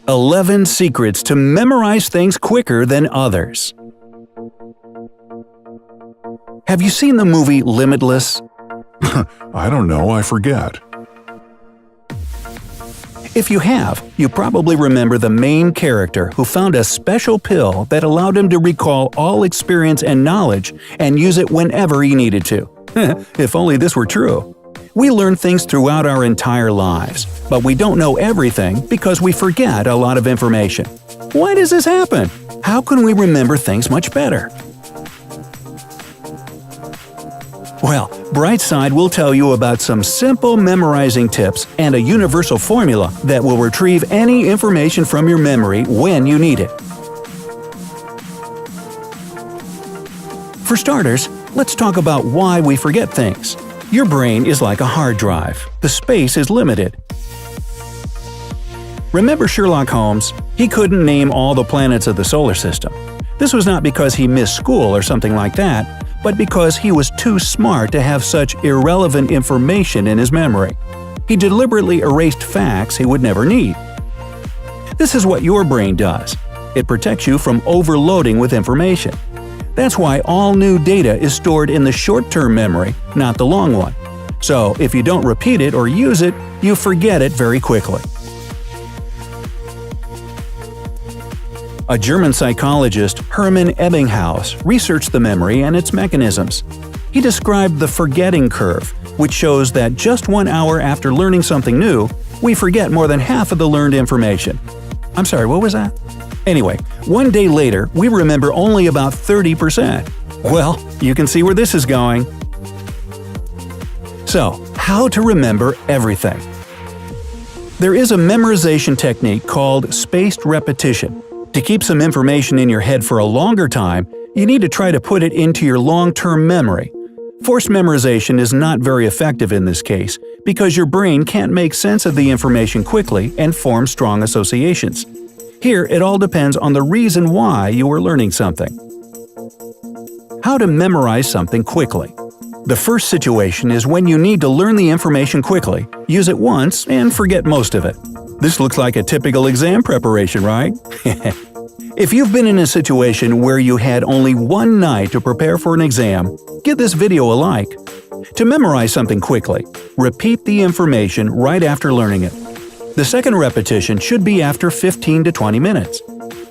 11 secrets to memorize things quicker than others. Have you seen the movie Limitless? I don't know, I forget. If you have, you probably remember the main character who found a special pill that allowed him to recall all experience and knowledge and use it whenever he needed to. If only this were true. We learn things throughout our entire lives, but we don't know everything because we forget a lot of information. Why does this happen? How can we remember things much better? Well, Brightside will tell you about some simple memorizing tips and a universal formula that will retrieve any information from your memory when you need it. For starters, let's talk about why we forget things. Your brain is like a hard drive. The space is limited. Remember Sherlock Holmes? He couldn't name all the planets of the solar system. This was not because he missed school or something like that, but because he was too smart to have such irrelevant information in his memory. He deliberately erased facts he would never need. This is what your brain does. It protects you from overloading with information. That's why all new data is stored in the short-term memory, not the long one. So if you don't repeat it or use it, you forget it very quickly. A German psychologist, Hermann Ebbinghaus, researched the memory and its mechanisms. He described the forgetting curve, which shows that just 1 hour after learning something new, we forget more than half of the learned information. I'm sorry, what was that? Anyway, 1 day later, we remember only about 30%. Well, you can see where this is going. So, how to remember everything? There is a memorization technique called spaced repetition. To keep some information in your head for a longer time, you need to try to put it into your long-term memory. Forced memorization is not very effective in this case, because your brain can't make sense of the information quickly and form strong associations. Here, it all depends on the reason why you are learning something. How to memorize something quickly. The first situation is when you need to learn the information quickly, use it once, and forget most of it. This looks like a typical exam preparation, right? If you've been in a situation where you had only one night to prepare for an exam, give this video a like. To memorize something quickly, repeat the information right after learning it. The second repetition should be after 15 to 20 minutes.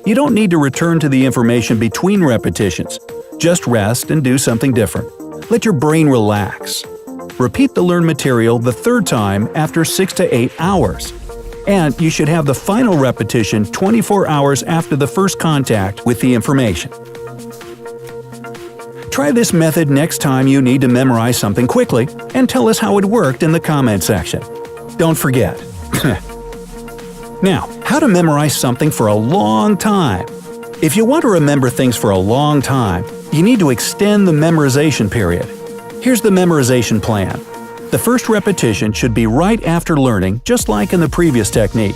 You don't need to return to the information between repetitions. Just rest and do something different. Let your brain relax. Repeat the learned material the third time after 6 to 8 hours. And you should have the final repetition 24 hours after the first contact with the information. Try this method next time you need to memorize something quickly, and tell us how it worked in the comment section. Don't forget. Now, how to memorize something for a long time. If you want to remember things for a long time, you need to extend the memorization period. Here's the memorization plan. The first repetition should be right after learning, just like in the previous technique.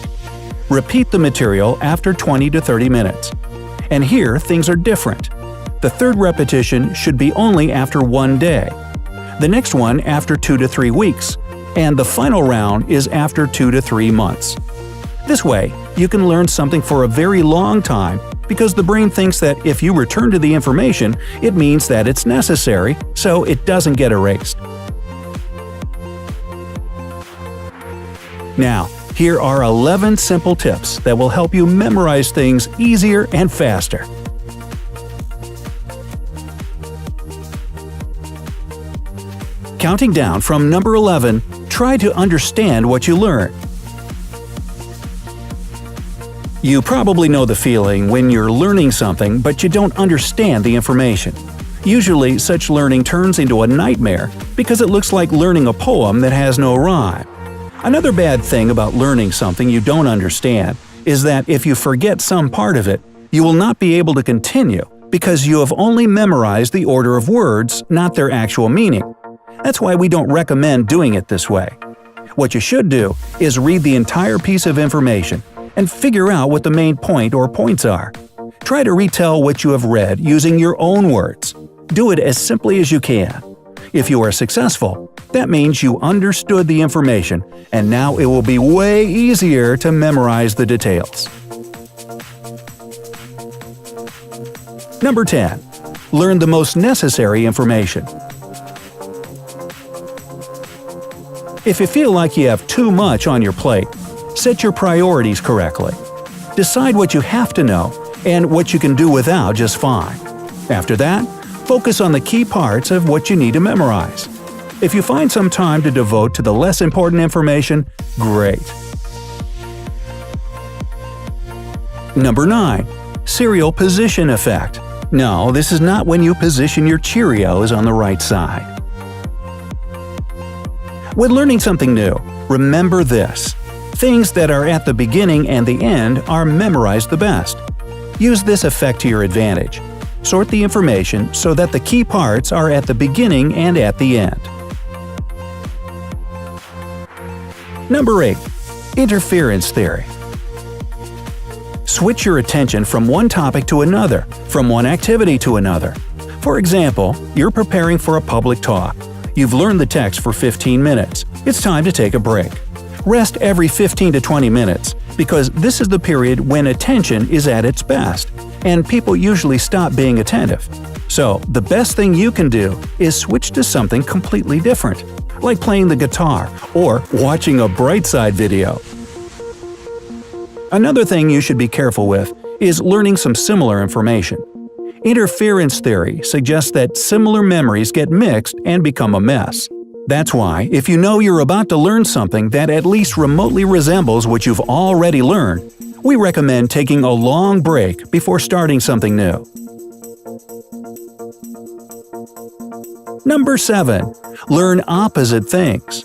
Repeat the material after 20 to 30 minutes. And here, things are different. The third repetition should be only after 1 day. The next one after 2 to 3 weeks. And the final round is after 2 to 3 months. This way, you can learn something for a very long time because the brain thinks that if you return to the information, it means that it's necessary, so it doesn't get erased. Now, here are 11 simple tips that will help you memorize things easier and faster. Counting down from number 11, try to understand what you learn. You probably know the feeling when you're learning something but you don't understand the information. Usually, such learning turns into a nightmare because it looks like learning a poem that has no rhyme. Another bad thing about learning something you don't understand is that if you forget some part of it, you will not be able to continue because you have only memorized the order of words, not their actual meaning. That's why we don't recommend doing it this way. What you should do is read the entire piece of information and figure out what the main point or points are. Try to retell what you have read using your own words. Do it as simply as you can. If you are successful, that means you understood the information, and now it will be way easier to memorize the details. Number 10. Learn the most necessary information. If you feel like you have too much on your plate, set your priorities correctly. Decide what you have to know and what you can do without just fine. After that, focus on the key parts of what you need to memorize. If you find some time to devote to the less important information, great. Number 9. Serial position effect. No, this is not when you position your Cheerios on the right side. When learning something new, remember this. Things that are at the beginning and the end are memorized the best. Use this effect to your advantage. Sort the information so that the key parts are at the beginning and at the end. Number 8. Interference theory. Switch your attention from one topic to another, from one activity to another. For example, you're preparing for a public talk. You've learned the text for 15 minutes. It's time to take a break. Rest every 15 to 20 minutes, because this is the period when attention is at its best, and people usually stop being attentive. So, the best thing you can do is switch to something completely different, like playing the guitar or watching a Brightside video. Another thing you should be careful with is learning some similar information. Interference theory suggests that similar memories get mixed and become a mess. That's why, if you know you're about to learn something that at least remotely resembles what you've already learned, we recommend taking a long break before starting something new. Number 7. Learn opposite things.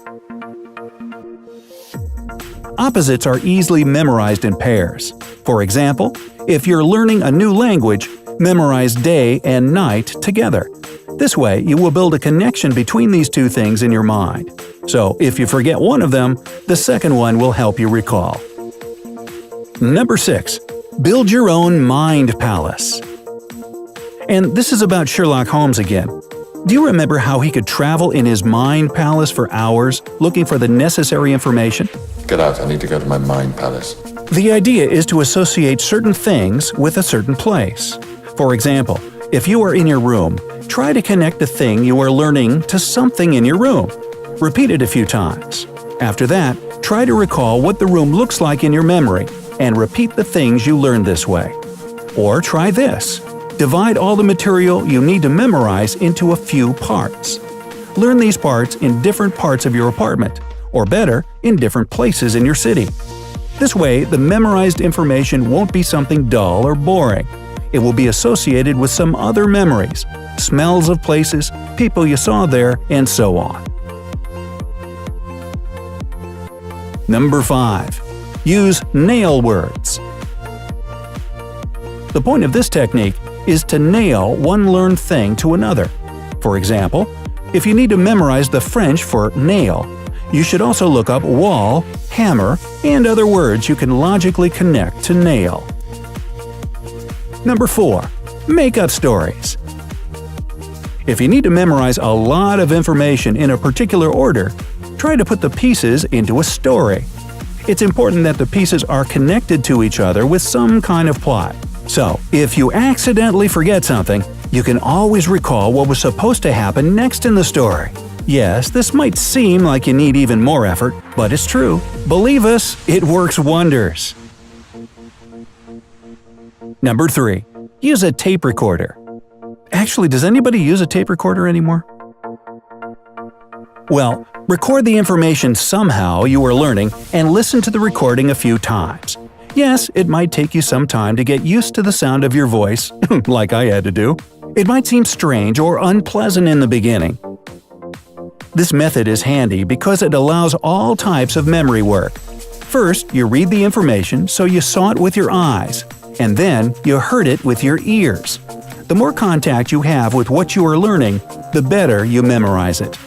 Opposites are easily memorized in pairs. For example, if you're learning a new language, memorize day and night together. This way, you will build a connection between these two things in your mind. So, if you forget one of them, the second one will help you recall. Number 6. Build your own mind palace. And this is about Sherlock Holmes again. Do you remember how he could travel in his mind palace for hours looking for the necessary information? Get out, I need to go to my mind palace. The idea is to associate certain things with a certain place. For example, if you are in your room, try to connect the thing you are learning to something in your room. Repeat it a few times. After that, try to recall what the room looks like in your memory and repeat the things you learned this way. Or try this. Divide all the material you need to memorize into a few parts. Learn these parts in different parts of your apartment, or better, in different places in your city. This way, the memorized information won't be something dull or boring. It will be associated with some other memories, smells of places, people you saw there, and so on. Number 5. Use nail words. The point of this technique is to nail one learned thing to another. For example, if you need to memorize the French for nail, you should also look up wall, hammer, and other words you can logically connect to nail. Number 4. Make up stories. If you need to memorize a lot of information in a particular order, try to put the pieces into a story. It's important that the pieces are connected to each other with some kind of plot. So, if you accidentally forget something, you can always recall what was supposed to happen next in the story. Yes, this might seem like you need even more effort, but it's true. Believe us, it works wonders. Number 3. Use a tape recorder. Actually, does anybody use a tape recorder anymore? Well, record the information somehow you are learning and listen to the recording a few times. Yes, it might take you some time to get used to the sound of your voice, like I had to do. It might seem strange or unpleasant in the beginning. This method is handy because it allows all types of memory work. First, you read the information so you saw it with your eyes, and then you heard it with your ears. The more contact you have with what you are learning, the better you memorize it.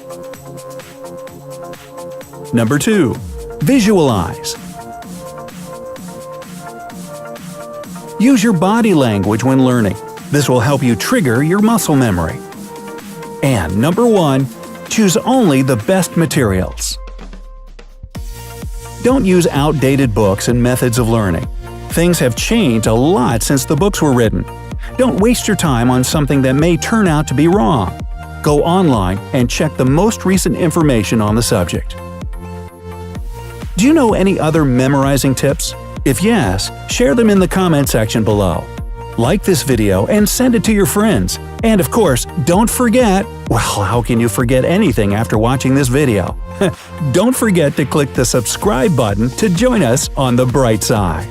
Number 2. Visualize. Use your body language when learning. This will help you trigger your muscle memory. And number 1. Choose only the best materials. Don't use outdated books and methods of learning. Things have changed a lot since the books were written. Don't waste your time on something that may turn out to be wrong. Go online and check the most recent information on the subject. Do you know any other memorizing tips? If yes, share them in the comment section below. Like this video and send it to your friends. And of course, don't forget, well, how can you forget anything after watching this video? Don't forget to click the subscribe button to join us on the bright side.